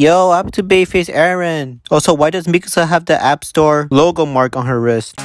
Yo, what happened to Bayface Aaron? Also, why does Mikasa have the App Store logo mark on her wrist?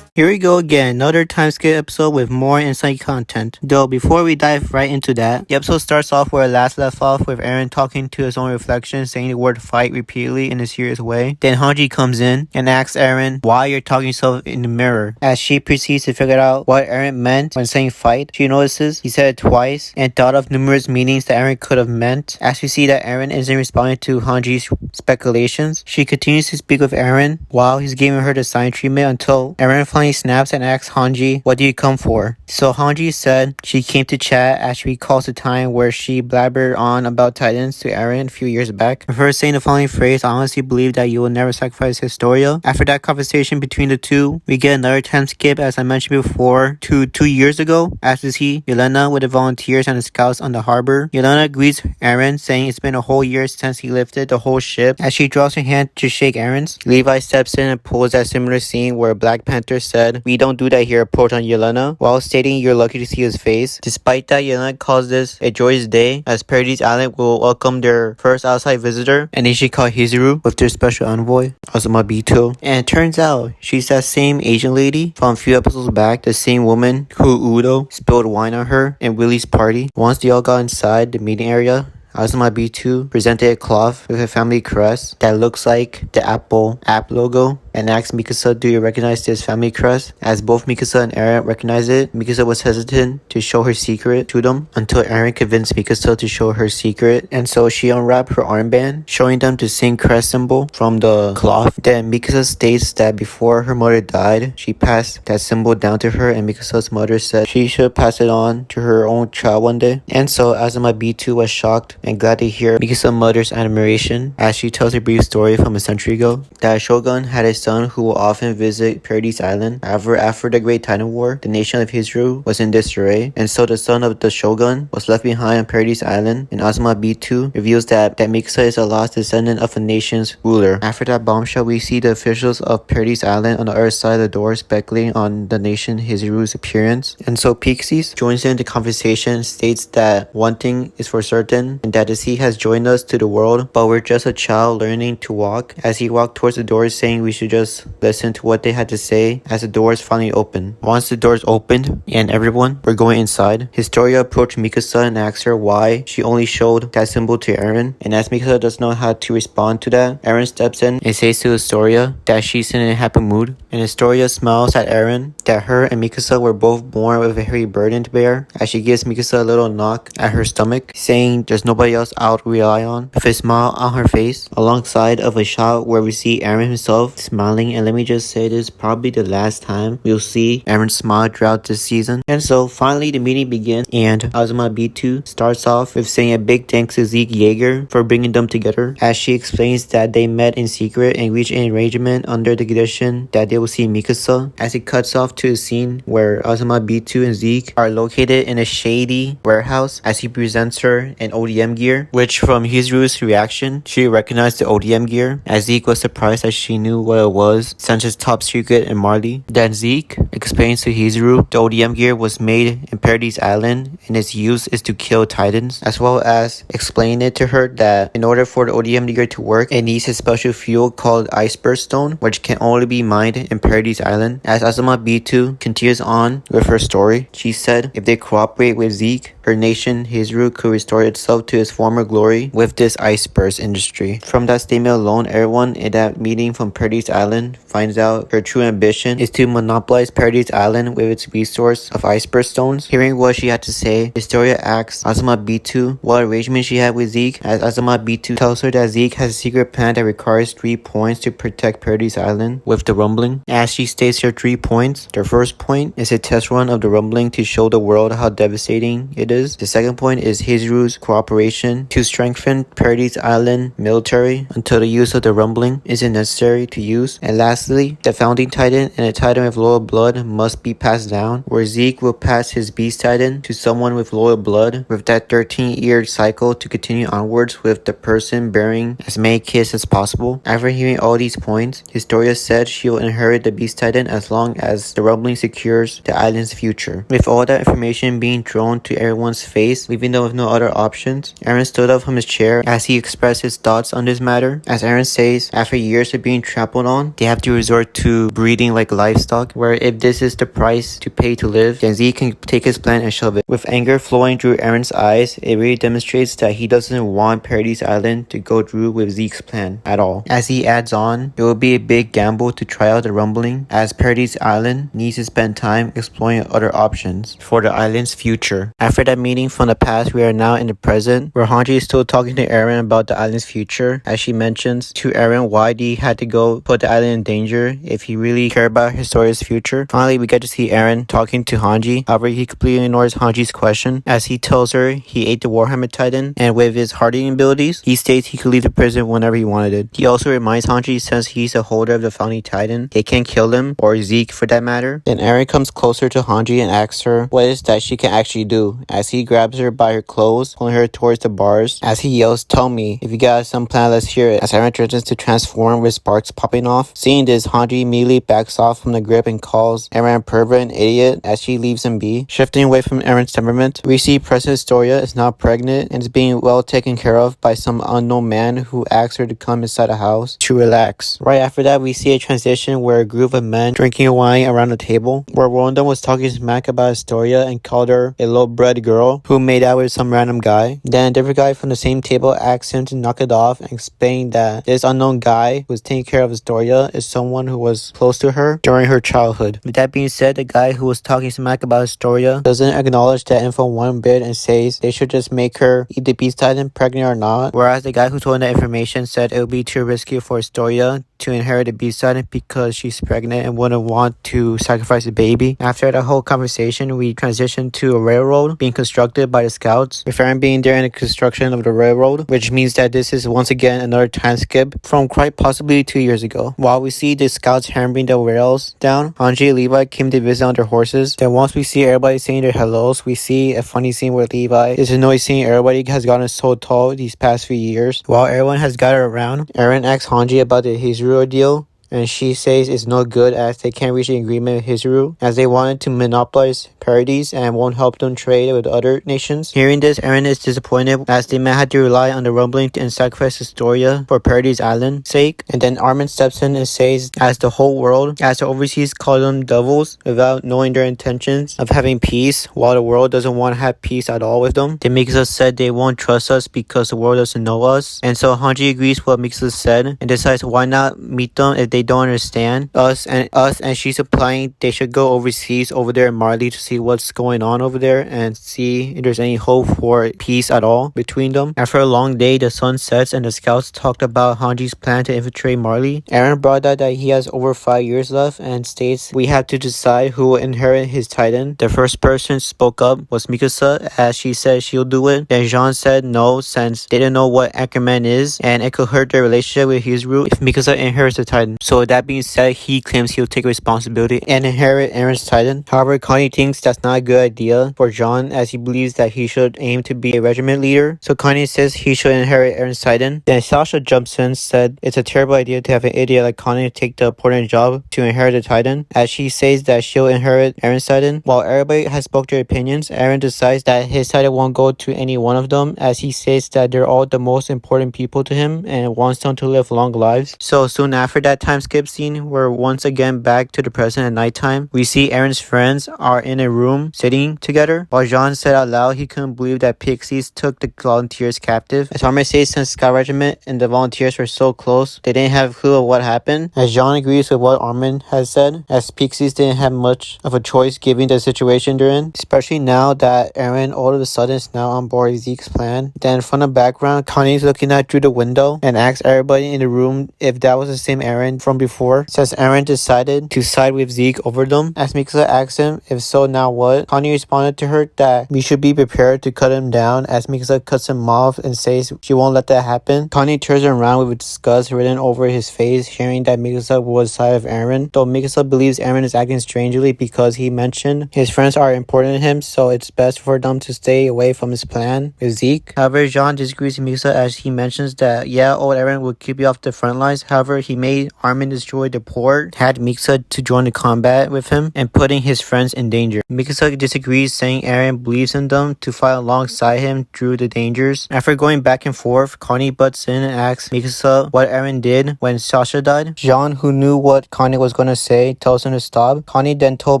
Here we go again, another time skip episode with more insight content. Though before we dive right into that, the episode starts off where it last left off with Eren talking to his own reflection, saying the word fight repeatedly in a serious way. Then Hanji comes in and asks Eren why you're talking to yourself in the mirror. As she proceeds to figure out what Eren meant when saying fight, she notices he said it twice and thought of numerous meanings that Eren could have meant. As we see that Eren isn't responding to Hanji's speculations, she continues to speak with Eren while he's giving her the silent treatment until Eren finally snaps and asks Hanji, what do you come for? So Hanji said she came to chat as she recalls the time where she blabbered on about Titans to Eren a few years back. With her saying the following phrase, I honestly believe that you will never sacrifice Historia. After that conversation between the two, we get another time skip as I mentioned before to 2 years ago as we see Yelena with the volunteers and the scouts on the harbor. Yelena greets Eren saying it's been a whole year since he lifted the whole ship. As she draws her hand to shake Eren's, Levi steps in and pulls that similar scene where Black Panther said, we don't do that here approach on Yelena, while stating you're lucky to see his face. Despite that, Yelena calls this a joyous day as Paradise Island will welcome their first outside visitor, and they should call Hizuru with their special envoy, Azuma Btw. And it turns out she's that same Asian lady from a few episodes back, the same woman who Udo spilled wine on her in Willie's party. Once they all got inside the meeting area, Azuma B2 presented a cloth with a family crest that looks like the Apple app logo and asked Mikasa, do you recognize this family crest? As both Mikasa and Eren recognized it, Mikasa was hesitant to show her secret to them until Eren convinced Mikasa to show her secret, and so she unwrapped her armband, showing them the same crest symbol from the cloth. Then Mikasa states that before her mother died, she passed that symbol down to her, and Mikasa's mother said she should pass it on to her own child one day. And so Azuma B2 was shocked and glad to hear Mikasa's mother's admiration as she tells a brief story from a century ago that a shogun had a son who will often visit Paradise Island. However, after the Great Titan War, the nation of Hizuru was in disarray, and so the son of the shogun was left behind on Paradise Island, and Azuma B2 reveals that Mikasa is a lost descendant of a nation's ruler. After that bombshell, we see the officials of Paradise Island on the other side of the door speculating on the nation Hizuru's appearance, and so Pixies joins in the conversation, states that one thing is for certain, and that the sea has joined us to the world, but we're just a child learning to walk. As he walked towards the doors, saying we should just listen to what they had to say as the doors finally opened. Once the doors opened and everyone were going inside, Historia approached Mikasa and asked her why she only showed that symbol to Eren, and as Mikasa doesn't know how to respond to that, Eren steps in and says to Historia that she's in a happy mood, and Historia smiles at Eren that her and Mikasa were both born with a heavy burden to bear as she gives Mikasa a little knock at her stomach, saying there's nobody else I'll rely on, with a smile on her face, alongside of a shot where we see Eren himself smiling. And let me just say, this is probably the last time we'll see Eren smile throughout this season. And so finally the meeting begins, and Azuma B2 starts off with saying a big thanks to Zeke Yeager for bringing them together, as she explains that they met in secret and reached an arrangement under the condition that they will see Mikasa, as it cuts off to a scene where Azuma B2 and Zeke are located in a shady warehouse as he presents her an ODM gear, which from Hizuru's reaction, she recognized the ODM gear, as Zeke was surprised that she knew what it was, since it's top secret in Marley. Then Zeke explains to Hizuru the ODM gear was made in Paradise Island and its use is to kill titans, as well as explain it to her that in order for the ODM gear to work, it needs a special fuel called Iceberg Stone, which can only be mined in Paradise Island. As Azuma B2 continues on with her story, she said if they cooperate with Zeke, her nation, Hizuru, could restore itself to its former glory with this iceberg industry. From that statement alone, everyone in that meeting from Paradise Island finds out her true ambition is to monopolize Paradise Island with its resource of iceberg stones. Hearing what she had to say, Historia asks Azuma B2 what arrangement she had with Zeke, as Azuma B2 tells her that Zeke has a secret plan that requires 3 points to protect Paradise Island with the rumbling. As she states her 3 points, the first point is a test run of the rumbling to show the world how devastating it is. The second point is Hizuru's cooperation to strengthen Paradise Island military until the use of the rumbling isn't necessary to use. And lastly, the founding titan and a titan with loyal blood must be passed down, where Zeke will pass his beast titan to someone with loyal blood, with that 13-year cycle to continue onwards with the person bearing as many kids as possible. After hearing all these points, Historia said she will inherit the beast titan as long as the rumbling secures the island's future. With all that information being thrown to everyone everyone's face, leaving them with no other options. Aaron stood up from his chair as he expressed his thoughts on this matter. As Aaron says, after years of being trampled on, they have to resort to breeding like livestock, where if this is the price to pay to live, then Zeke can take his plan and shove it. With anger flowing through Aaron's eyes, it really demonstrates that he doesn't want Paradise Island to go through with Zeke's plan at all. As he adds on, it will be a big gamble to try out the rumbling, as Paradise Island needs to spend time exploring other options for the island's future. After that meeting from the past, we are now in the present, where Hanji is still talking to Aaron about the island's future, as she mentions to Aaron why he had to go put the island in danger if he really cared about Historia's future. Finally, we get to see Aaron talking to Hanji. However, he completely ignores Hanji's question, as he tells her he ate the Warhammer Titan, and with his hardening abilities, he states he could leave the prison whenever he wanted it. He also reminds Hanji, since he's the holder of the founding Titan, they can't kill him, or Zeke for that matter. Then Aaron comes closer to Hanji and asks her what it is that she can actually do, as he grabs her by her clothes, pulling her towards the bars, as he yells, "Tell me, if you got some plan, let's hear it," as Aaron threatens to transform with sparks popping off. Seeing this, Hanji immediately backs off from the grip and calls Aaron a pervert and idiot as she leaves him be. Shifting away from Aaron's temperament, we see President Historia is now pregnant and is being well taken care of by some unknown man who asks her to come inside the house to relax. Right after that, we see a transition where a group of men drinking wine around a table, where one of them was talking smack about Historia and called her a low-bred girl who made out with some random guy. Then a different guy from the same table asks him to knock it off and explain that this unknown guy who was taking care of Historia is someone who was close to her during her childhood. With that being said, the guy who was talking smack about Historia doesn't acknowledge that info one bit and says they should just make her eat the Beast Titan, pregnant or not, whereas the guy who told him that information said it would be too risky for Historia to inherit the Beast Titan because she's pregnant and wouldn't want to sacrifice a baby. After that whole conversation, we transition to a railroad being constructed by the scouts, with Aaron being there in the construction of the railroad, which means that this is once again another time skip from quite possibly 2 years ago. While we see the scouts hammering the rails down, Hanji and Levi came to visit on their horses. Then once we see everybody saying their hellos, we see a funny scene where Levi is annoyed seeing everybody has gotten so tall these past few years. While everyone has gathered around, Aaron asks Hanji about the Hizuru deal, and she says it's no good as they can't reach an agreement with Hizuru, as they wanted to monopolize Paradise and won't help them trade with other nations. Hearing this, Aaron is disappointed as they might have to rely on the rumbling and sacrifice Historia for Paradise Island's sake. And then Armin steps in and says, as the whole world, as the overseas call them devils, without knowing their intentions of having peace, while the world doesn't want to have peace at all with them. Then Mikasa said they won't trust us because the world doesn't know us. And so Hanji agrees with what Mikasa said and decides why not meet them if they don't understand us, and she's implying they should go overseas over there in Marley to see what's going on over there and see if there's any hope for peace at all between them. After a long day, the sun sets and the scouts talked about Hanji's plan to infiltrate Marley. Aaron brought out that he has over 5 years left and states we have to decide who will inherit his titan. The first person spoke up was Mikasa, as she said she'll do it. Then Jean said no, since they didn't know what Ackerman is and it could hurt their relationship with Hizuru if Mikasa inherits the titan. So that being said, he claims he'll take responsibility and inherit Aaron's titan. However, Connie thinks that's not a good idea for John, as he believes that he should aim to be a regiment leader. So Connie says he should inherit Aaron's titan. Then Sasha jumps in and said it's a terrible idea to have an idiot like Connie take the important job to inherit the titan, as she says that she'll inherit Aaron's titan. While everybody has spoke their opinions, Aaron decides that his titan won't go to any one of them, as he says that they're all the most important people to him and wants them to live long lives. So soon after that time skip scene, we're once again back to the present at nighttime. We see Aaron's friends are in a room sitting together, while Jean said out loud he couldn't believe that Pixies took the volunteers captive. As Armin says, since Scout Regiment and the volunteers were so close, they didn't have a clue of what happened. As Jean agrees with what Armin has said, as Pixies didn't have much of a choice given the situation they're in, especially now that Aaron all of a sudden is now on board Zeke's plan. Then from the background, Connie's looking out through the window and asks everybody in the room if that was the same Aaron from before, since Aaron decided to side with Zeke over them. As Mikasa asks him, if so, now what? Connie responded to her that we should be prepared to cut him down, as Mikasa cuts him off and says she won't let that happen. Connie turns around with disgust written over his face, hearing that Mikasa was side of Aaron, though Mikasa believes Aaron is acting strangely because he mentioned his friends are important to him, so it's best for them to stay away from his plan with Zeke. However, Jean disagrees with Mikasa, as he mentions that yeah, old Aaron will keep you off the front lines. However, he made Armin Armin destroyed the port, had Mikasa to join the combat with him, and putting his friends in danger. Mikasa disagrees, saying Eren believes in them to fight alongside him through the dangers. After going back and forth, Connie butts in and asks Mikasa what Eren did when Sasha died. Jean, who knew what Connie was going to say, tells him to stop. Connie then told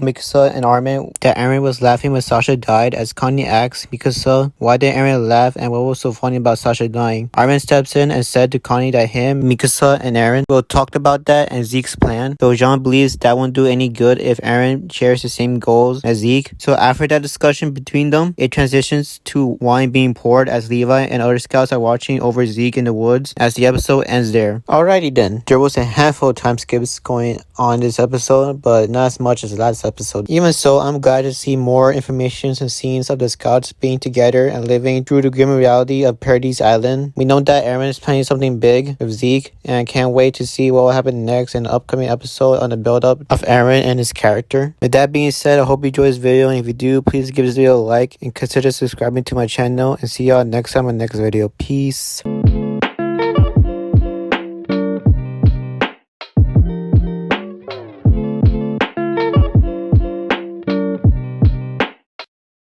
Mikasa and Armin that Eren was laughing when Sasha died, as Connie asks Mikasa why did Eren laugh and what was so funny about Sasha dying. Armin steps in and said to Connie that him, Mikasa, and Eren will talk about that and Zeke's plan, though Jean believes that won't do any good if Eren shares the same goals as Zeke. So after that discussion between them, it transitions to wine being poured as Levi and other scouts are watching over Zeke in the woods as the episode ends there. Alrighty then, there was a handful of time skips going on this episode, but not as much as the last episode. Even so, I'm glad to see more information and scenes of the scouts being together and living through the grim reality of Paradise Island. We know that Eren is planning something big with Zeke, and I can't wait to see what will happen next in the upcoming episode on the build-up of Eren and his character. With that being said, I hope you enjoyed this video, and if you do, please give this video a like and consider subscribing to my channel, and see y'all next time on the next video. Peace.